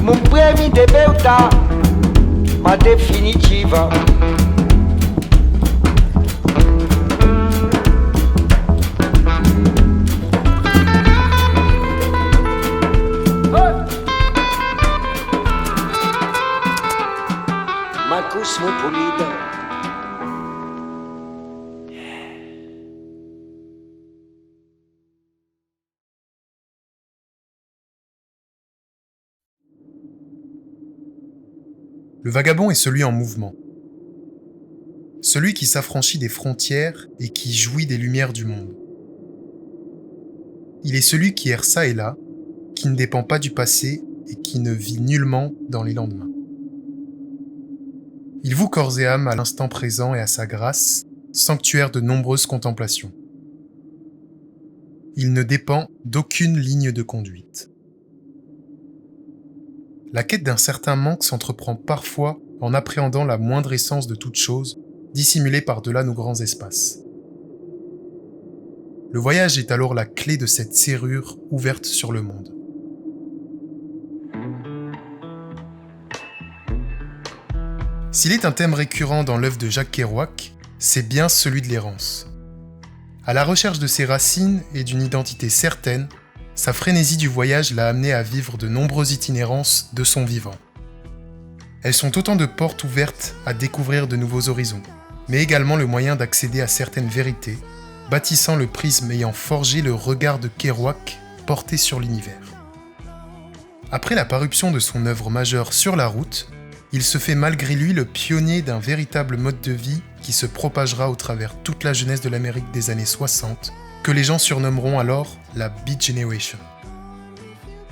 Mon premi de belta, ma definitiva. Ma cosmopolita. Le vagabond est celui en mouvement. Celui qui s'affranchit des frontières et qui jouit des lumières du monde. Il est celui qui erre çà et là, qui ne dépend pas du passé et qui ne vit nullement dans les lendemains. Il voue corps et âme à l'instant présent et à sa grâce, sanctuaire de nombreuses contemplations. Il ne dépend d'aucune ligne de conduite. La quête d'un certain manque s'entreprend parfois en appréhendant la moindre essence de toute chose, dissimulée par-delà nos grands espaces. Le voyage est alors la clé de cette serrure ouverte sur le monde. S'il est un thème récurrent dans l'œuvre de Jacques Kerouac, c'est bien celui de l'errance. À la recherche de ses racines et d'une identité certaine, sa frénésie du voyage l'a amené à vivre de nombreuses itinérances de son vivant. Elles sont autant de portes ouvertes à découvrir de nouveaux horizons, mais également le moyen d'accéder à certaines vérités, bâtissant le prisme ayant forgé le regard de Kerouac porté sur l'univers. Après la parution de son œuvre majeure Sur la route, il se fait malgré lui le pionnier d'un véritable mode de vie qui se propagera au travers toute la jeunesse de l'Amérique des années 60, que les gens surnommeront alors la Beat Generation.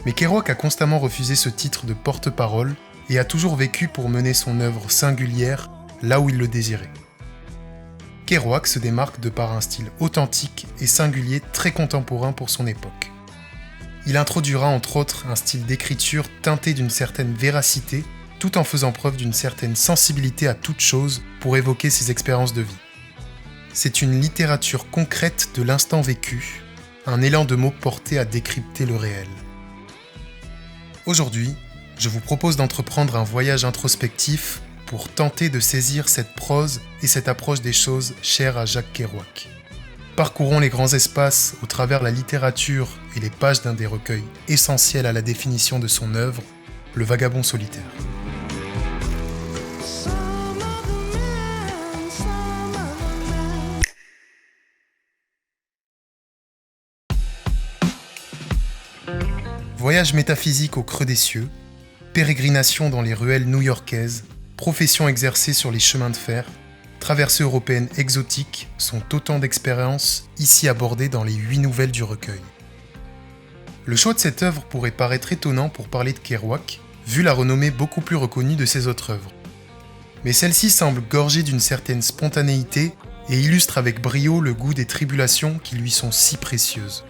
Mais Kerouac a constamment refusé ce titre de porte-parole et a toujours vécu pour mener son œuvre singulière là où il le désirait. Kerouac se démarque de par un style authentique et singulier très contemporain pour son époque. Il introduira entre autres un style d'écriture teinté d'une certaine véracité tout en faisant preuve d'une certaine sensibilité à toute chose pour évoquer ses expériences de vie. C'est une littérature concrète de l'instant vécu, un élan de mots porté à décrypter le réel. Aujourd'hui, je vous propose d'entreprendre un voyage introspectif pour tenter de saisir cette prose et cette approche des choses chères à Jacques Kerouac. Parcourons les grands espaces au travers la littérature et les pages d'un des recueils essentiels à la définition de son œuvre, Le Vagabond solitaire. Voyage métaphysique au creux des cieux, pérégrination dans les ruelles new-yorkaises, profession exercée sur les chemins de fer, traversées européennes exotiques sont autant d'expériences ici abordées dans les 8 nouvelles du recueil. Le choix de cette œuvre pourrait paraître étonnant pour parler de Kerouac, vu la renommée beaucoup plus reconnue de ses autres œuvres. Mais celle-ci semble gorgée d'une certaine spontanéité et illustre avec brio le goût des tribulations qui lui sont si précieuses.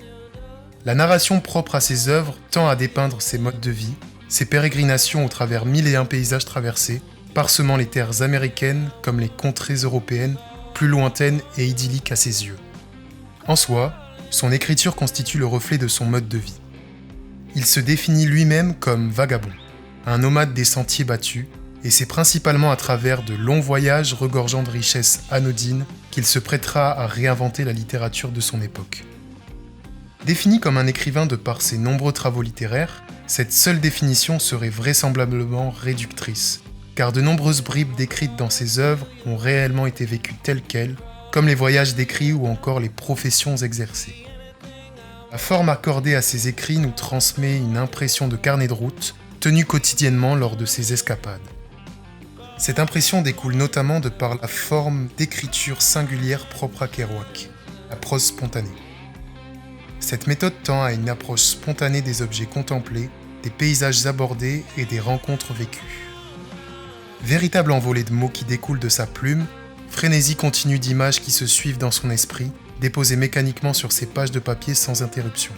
La narration propre à ses œuvres tend à dépeindre ses modes de vie, ses pérégrinations au travers 1001 paysages traversés, parsemant les terres américaines comme les contrées européennes, plus lointaines et idylliques à ses yeux. En soi, son écriture constitue le reflet de son mode de vie. Il se définit lui-même comme vagabond, un nomade des sentiers battus, et c'est principalement à travers de longs voyages regorgeant de richesses anodines qu'il se prêtera à réinventer la littérature de son époque. Défini comme un écrivain de par ses nombreux travaux littéraires, cette seule définition serait vraisemblablement réductrice, car de nombreuses bribes décrites dans ses œuvres ont réellement été vécues telles quelles, comme les voyages décrits ou encore les professions exercées. La forme accordée à ses écrits nous transmet une impression de carnet de route, tenu quotidiennement lors de ses escapades. Cette impression découle notamment de par la forme d'écriture singulière propre à Kerouac, la prose spontanée. Cette méthode tend à une approche spontanée des objets contemplés, des paysages abordés et des rencontres vécues. Véritable envolée de mots qui découlent de sa plume, frénésie continue d'images qui se suivent dans son esprit, déposées mécaniquement sur ses pages de papier sans interruption.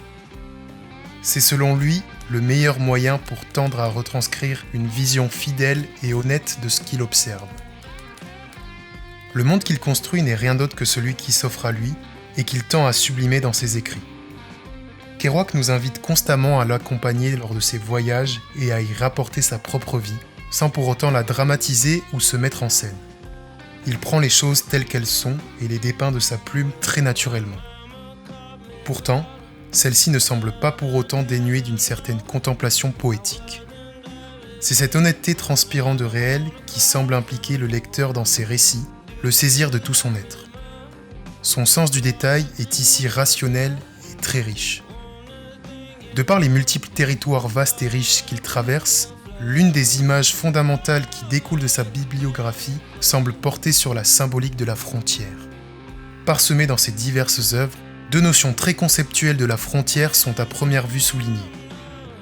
C'est selon lui le meilleur moyen pour tendre à retranscrire une vision fidèle et honnête de ce qu'il observe. Le monde qu'il construit n'est rien d'autre que celui qui s'offre à lui et qu'il tend à sublimer dans ses écrits. Kerouac nous invite constamment à l'accompagner lors de ses voyages et à y rapporter sa propre vie, sans pour autant la dramatiser ou se mettre en scène. Il prend les choses telles qu'elles sont et les dépeint de sa plume très naturellement. Pourtant, celle-ci ne semble pas pour autant dénuée d'une certaine contemplation poétique. C'est cette honnêteté transpirant de réel qui semble impliquer le lecteur dans ses récits, le saisir de tout son être. Son sens du détail est ici rationnel et très riche. De par les multiples territoires vastes et riches qu'il traverse, l'une des images fondamentales qui découle de sa bibliographie semble porter sur la symbolique de la frontière. Parsemées dans ses diverses œuvres, deux notions très conceptuelles de la frontière sont à première vue soulignées.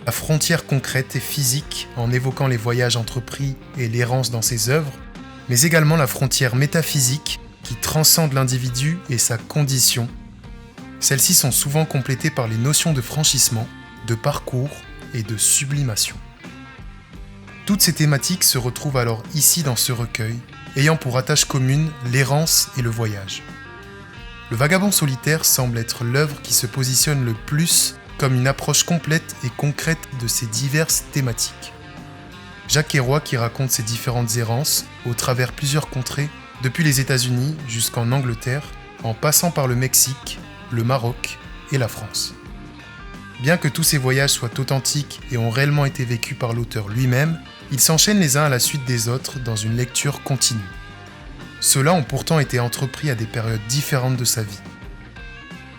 La frontière concrète et physique, en évoquant les voyages entrepris et l'errance dans ses œuvres, mais également la frontière métaphysique qui transcende l'individu et sa condition. Celles-ci sont souvent complétées par les notions de franchissement, de parcours et de sublimation. Toutes ces thématiques se retrouvent alors ici dans ce recueil, ayant pour attache commune l'errance et le voyage. Le Vagabond solitaire semble être l'œuvre qui se positionne le plus comme une approche complète et concrète de ces diverses thématiques. Jacques Kerouac y raconte ses différentes errances au travers plusieurs contrées, depuis les États-Unis jusqu'en Angleterre, en passant par le Mexique, le Maroc et la France. Bien que tous ces voyages soient authentiques et ont réellement été vécus par l'auteur lui-même, ils s'enchaînent les uns à la suite des autres dans une lecture continue. Ceux-là ont pourtant été entrepris à des périodes différentes de sa vie.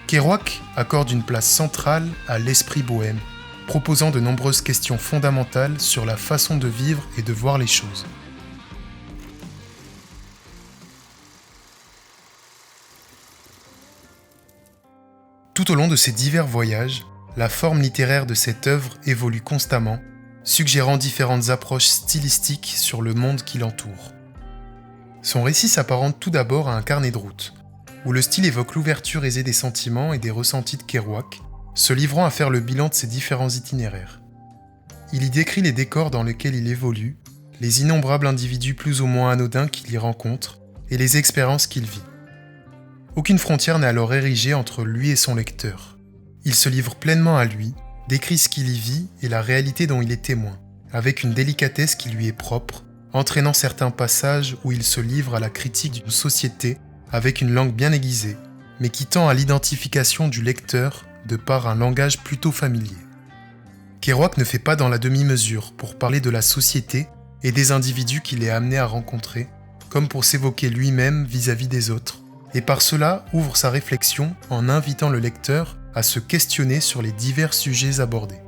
Kerouac accorde une place centrale à l'esprit bohème, proposant de nombreuses questions fondamentales sur la façon de vivre et de voir les choses. Tout au long de ces divers voyages, la forme littéraire de cette œuvre évolue constamment, suggérant différentes approches stylistiques sur le monde qui l'entoure. Son récit s'apparente tout d'abord à un carnet de route, où le style évoque l'ouverture aisée des sentiments et des ressentis de Kerouac, se livrant à faire le bilan de ses différents itinéraires. Il y décrit les décors dans lesquels il évolue, les innombrables individus plus ou moins anodins qu'il y rencontre et les expériences qu'il vit. Aucune frontière n'est alors érigée entre lui et son lecteur. Il se livre pleinement à lui, décrit ce qu'il y vit et la réalité dont il est témoin, avec une délicatesse qui lui est propre, entraînant certains passages où il se livre à la critique d'une société avec une langue bien aiguisée, mais qui tend à l'identification du lecteur de par un langage plutôt familier. Kerouac ne fait pas dans la demi-mesure pour parler de la société et des individus qu'il est amené à rencontrer, comme pour s'évoquer lui-même vis-à-vis des autres, et par cela ouvre sa réflexion en invitant le lecteur à se questionner sur les divers sujets abordés.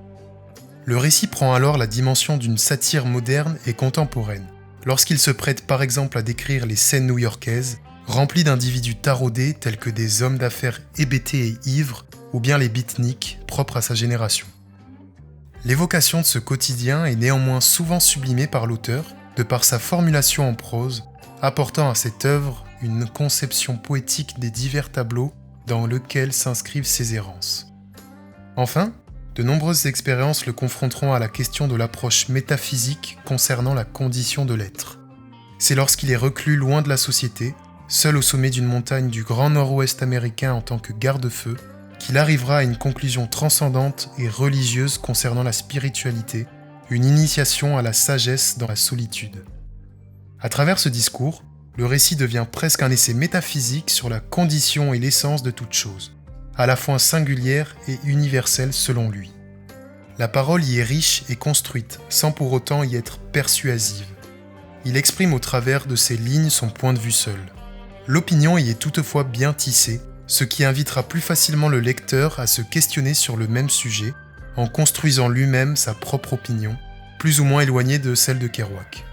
Le récit prend alors la dimension d'une satire moderne et contemporaine, lorsqu'il se prête par exemple à décrire les scènes new-yorkaises, remplies d'individus taraudés tels que des hommes d'affaires hébétés et ivres, ou bien les beatniks propres à sa génération. L'évocation de ce quotidien est néanmoins souvent sublimée par l'auteur, de par sa formulation en prose, apportant à cette œuvre une conception poétique des divers tableaux dans lesquels s'inscrivent ses errances. Enfin, de nombreuses expériences le confronteront à la question de l'approche métaphysique concernant la condition de l'être. C'est lorsqu'il est reclus loin de la société, seul au sommet d'une montagne du Grand Nord-Ouest américain en tant que garde-feu, qu'il arrivera à une conclusion transcendante et religieuse concernant la spiritualité, une initiation à la sagesse dans la solitude. À travers ce discours, le récit devient presque un essai métaphysique sur la condition et l'essence de toute chose, à la fois singulière et universelle selon lui. La parole y est riche et construite, sans pour autant y être persuasive. Il exprime au travers de ses lignes son point de vue seul. L'opinion y est toutefois bien tissée, ce qui invitera plus facilement le lecteur à se questionner sur le même sujet, en construisant lui-même sa propre opinion, plus ou moins éloignée de celle de Kerouac.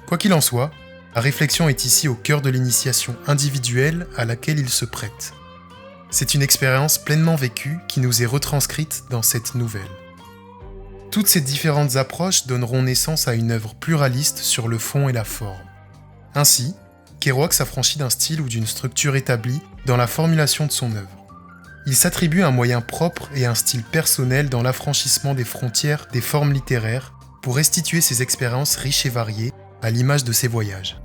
Quoi qu'il en soit, la réflexion est ici au cœur de l'initiation individuelle à laquelle il se prête. C'est une expérience pleinement vécue qui nous est retranscrite dans cette nouvelle. Toutes ces différentes approches donneront naissance à une œuvre pluraliste sur le fond et la forme. Ainsi, Kerouac s'affranchit d'un style ou d'une structure établie dans la formulation de son œuvre. Il s'attribue un moyen propre et un style personnel dans l'affranchissement des frontières des formes littéraires pour restituer ses expériences riches et variées à l'image de ses voyages.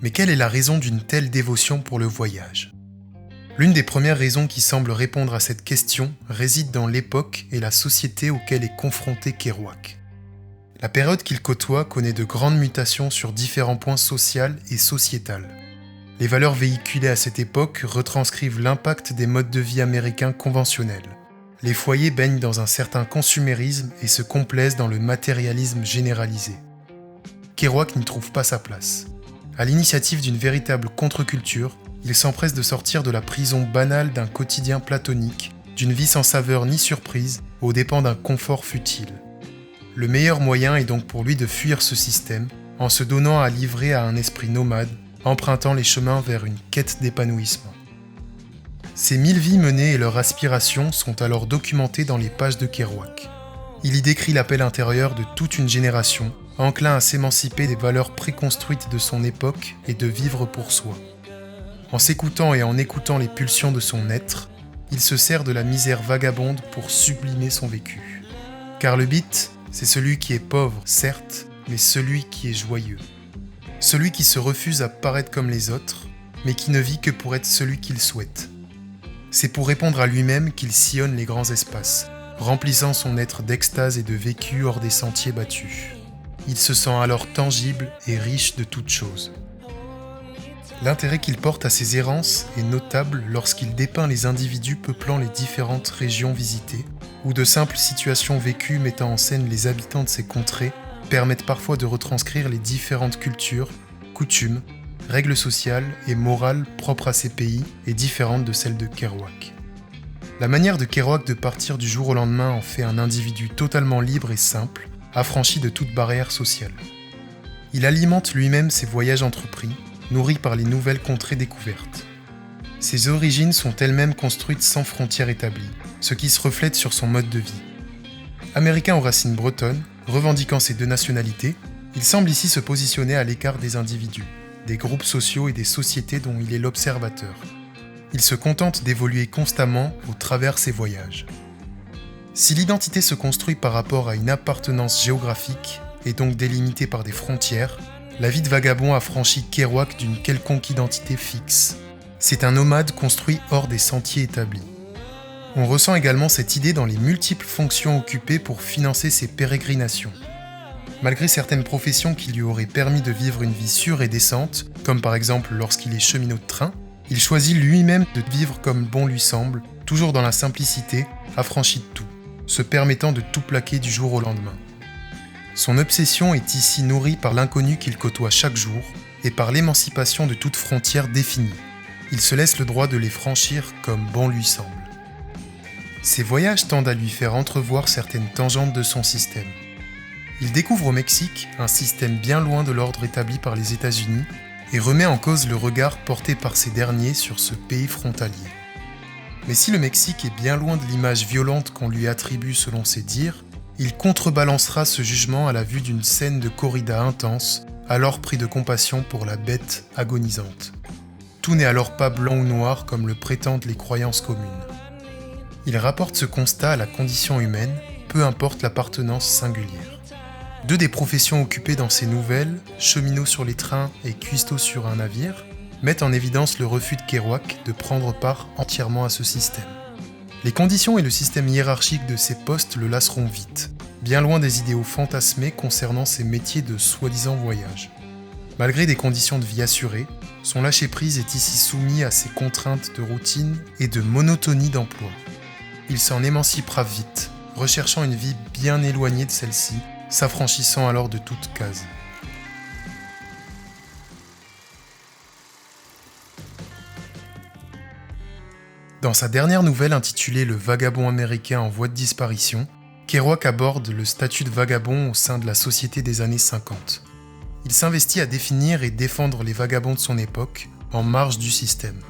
Mais quelle est la raison d'une telle dévotion pour le voyage ? L'une des premières raisons qui semble répondre à cette question réside dans l'époque et la société auxquelles est confronté Kerouac. La période qu'il côtoie connaît de grandes mutations sur différents points sociaux et sociétals. Les valeurs véhiculées à cette époque retranscrivent l'impact des modes de vie américains conventionnels. Les foyers baignent dans un certain consumérisme et se complaisent dans le matérialisme généralisé. Kerouac n'y trouve pas sa place. À l'initiative d'une véritable contre-culture, il s'empresse de sortir de la prison banale d'un quotidien platonique, d'une vie sans saveur ni surprise, aux dépens d'un confort futile. Le meilleur moyen est donc pour lui de fuir ce système, en se donnant à livrer à un esprit nomade, empruntant les chemins vers une quête d'épanouissement. Ces 1000 vies menées et leurs aspirations sont alors documentées dans les pages de Kerouac. Il y décrit l'appel intérieur de toute une génération, enclin à s'émanciper des valeurs préconstruites de son époque et de vivre pour soi. En s'écoutant et en écoutant les pulsions de son être, il se sert de la misère vagabonde pour sublimer son vécu. Car le beat, c'est celui qui est pauvre, certes, mais celui qui est joyeux. Celui qui se refuse à paraître comme les autres, mais qui ne vit que pour être celui qu'il souhaite. C'est pour répondre à lui-même qu'il sillonne les grands espaces, remplissant son être d'extase et de vécu hors des sentiers battus. Il se sent alors tangible et riche de toutes choses. L'intérêt qu'il porte à ses errances est notable lorsqu'il dépeint les individus peuplant les différentes régions visitées, où de simples situations vécues mettant en scène les habitants de ces contrées permettent parfois de retranscrire les différentes cultures, coutumes, règles sociales et morales propres à ces pays et différentes de celles de Kerouac. La manière de Kerouac de partir du jour au lendemain en fait un individu totalement libre et simple, affranchi de toute barrière sociale. Il alimente lui-même ses voyages entrepris, nourris par les nouvelles contrées découvertes. Ses origines sont elles-mêmes construites sans frontières établies, ce qui se reflète sur son mode de vie. Américain aux racines bretonnes, revendiquant ses deux nationalités, il semble ici se positionner à l'écart des individus, des groupes sociaux et des sociétés dont il est l'observateur. Il se contente d'évoluer constamment au travers ses voyages. Si l'identité se construit par rapport à une appartenance géographique et donc délimitée par des frontières, la vie de vagabond affranchit Kerouac d'une quelconque identité fixe. C'est un nomade construit hors des sentiers établis. On ressent également cette idée dans les multiples fonctions occupées pour financer ses pérégrinations. Malgré certaines professions qui lui auraient permis de vivre une vie sûre et décente, comme par exemple lorsqu'il est cheminot de train, il choisit lui-même de vivre comme bon lui semble, toujours dans la simplicité, affranchi de tout, se permettant de tout plaquer du jour au lendemain. Son obsession est ici nourrie par l'inconnu qu'il côtoie chaque jour et par l'émancipation de toute frontière définie. Il se laisse le droit de les franchir comme bon lui semble. Ses voyages tendent à lui faire entrevoir certaines tangentes de son système. Il découvre au Mexique un système bien loin de l'ordre établi par les États-Unis et remet en cause le regard porté par ces derniers sur ce pays frontalier. Mais si le Mexique est bien loin de l'image violente qu'on lui attribue selon ses dires, il contrebalancera ce jugement à la vue d'une scène de corrida intense, alors pris de compassion pour la bête agonisante. Tout n'est alors pas blanc ou noir comme le prétendent les croyances communes. Il rapporte ce constat à la condition humaine, peu importe l'appartenance singulière. Deux des professions occupées dans ces nouvelles, cheminot sur les trains et cuistot sur un navire, mettent en évidence le refus de Kerouac de prendre part entièrement à ce système. Les conditions et le système hiérarchique de ces postes le lasseront vite, bien loin des idéaux fantasmés concernant ces métiers de soi-disant voyage. Malgré des conditions de vie assurées, son lâcher-prise est ici soumis à ces contraintes de routine et de monotonie d'emploi. Il s'en émancipera vite, recherchant une vie bien éloignée de celle-ci, s'affranchissant alors de toute case. Dans sa dernière nouvelle intitulée « Le vagabond américain en voie de disparition », Kerouac aborde le statut de vagabond au sein de la société des années 50. Il s'investit à définir et défendre les vagabonds de son époque, en marge du système.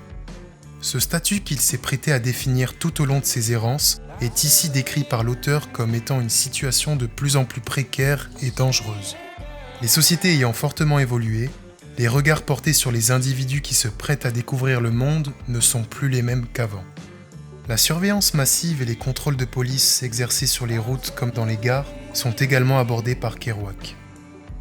Ce statut qu'il s'est prêté à définir tout au long de ses errances est ici décrit par l'auteur comme étant une situation de plus en plus précaire et dangereuse. Les sociétés ayant fortement évolué, les regards portés sur les individus qui se prêtent à découvrir le monde ne sont plus les mêmes qu'avant. La surveillance massive et les contrôles de police exercés sur les routes comme dans les gares sont également abordés par Kerouac.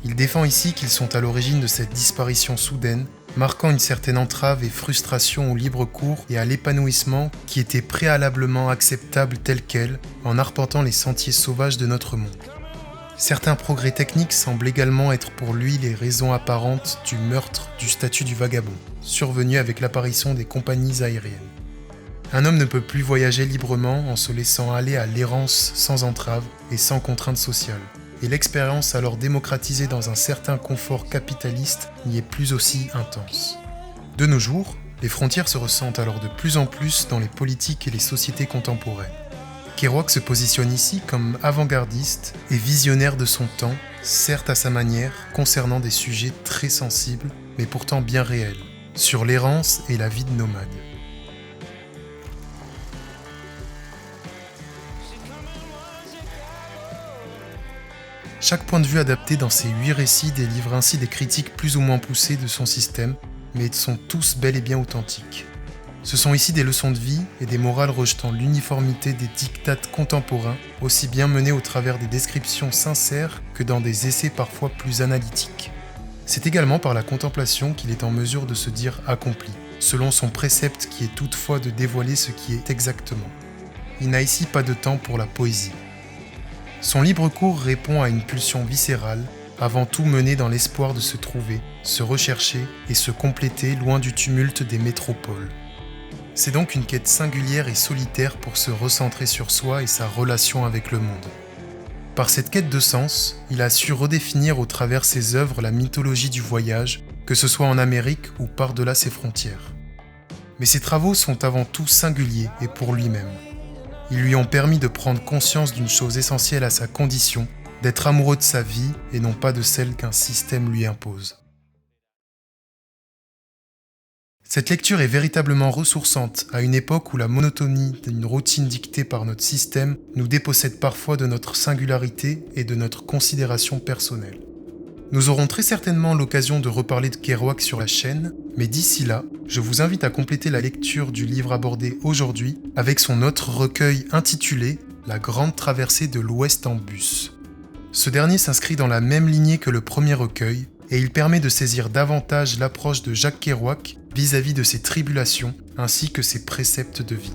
Il défend ici qu'ils sont à l'origine de cette disparition soudaine, marquant une certaine entrave et frustration au libre cours et à l'épanouissement qui étaient préalablement acceptables tels quels en arpentant les sentiers sauvages de notre monde. Certains progrès techniques semblent également être pour lui les raisons apparentes du meurtre du statut du vagabond, survenu avec l'apparition des compagnies aériennes. Un homme ne peut plus voyager librement en se laissant aller à l'errance sans entrave et sans contrainte sociale. Et l'expérience alors démocratisée dans un certain confort capitaliste n'y est plus aussi intense. De nos jours, les frontières se ressentent alors de plus en plus dans les politiques et les sociétés contemporaines. Kerouac se positionne ici comme avant-gardiste et visionnaire de son temps, certes à sa manière, concernant des sujets très sensibles, mais pourtant bien réels, sur l'errance et la vie de nomade. Chaque point de vue adapté dans ces 8 récits délivre ainsi des critiques plus ou moins poussées de son système, mais sont tous bel et bien authentiques. Ce sont ici des leçons de vie et des morales rejetant l'uniformité des dictats contemporains, aussi bien menés au travers des descriptions sincères que dans des essais parfois plus analytiques. C'est également par la contemplation qu'il est en mesure de se dire accompli, selon son précepte qui est toutefois de dévoiler ce qui est exactement. Il n'a ici pas de temps pour la poésie. Son libre cours répond à une pulsion viscérale, avant tout menée dans l'espoir de se trouver, se rechercher et se compléter loin du tumulte des métropoles. C'est donc une quête singulière et solitaire pour se recentrer sur soi et sa relation avec le monde. Par cette quête de sens, il a su redéfinir au travers ses œuvres la mythologie du voyage, que ce soit en Amérique ou par-delà ses frontières. Mais ses travaux sont avant tout singuliers et pour lui-même. Ils lui ont permis de prendre conscience d'une chose essentielle à sa condition, d'être amoureux de sa vie et non pas de celle qu'un système lui impose. Cette lecture est véritablement ressourçante à une époque où la monotonie d'une routine dictée par notre système nous dépossède parfois de notre singularité et de notre considération personnelle. Nous aurons très certainement l'occasion de reparler de Kerouac sur la chaîne, mais d'ici là, je vous invite à compléter la lecture du livre abordé aujourd'hui avec son autre recueil intitulé « La grande traversée de l'Ouest en bus ». Ce dernier s'inscrit dans la même lignée que le premier recueil, et il permet de saisir davantage l'approche de Jacques Kerouac vis-à-vis de ses tribulations ainsi que ses préceptes de vie.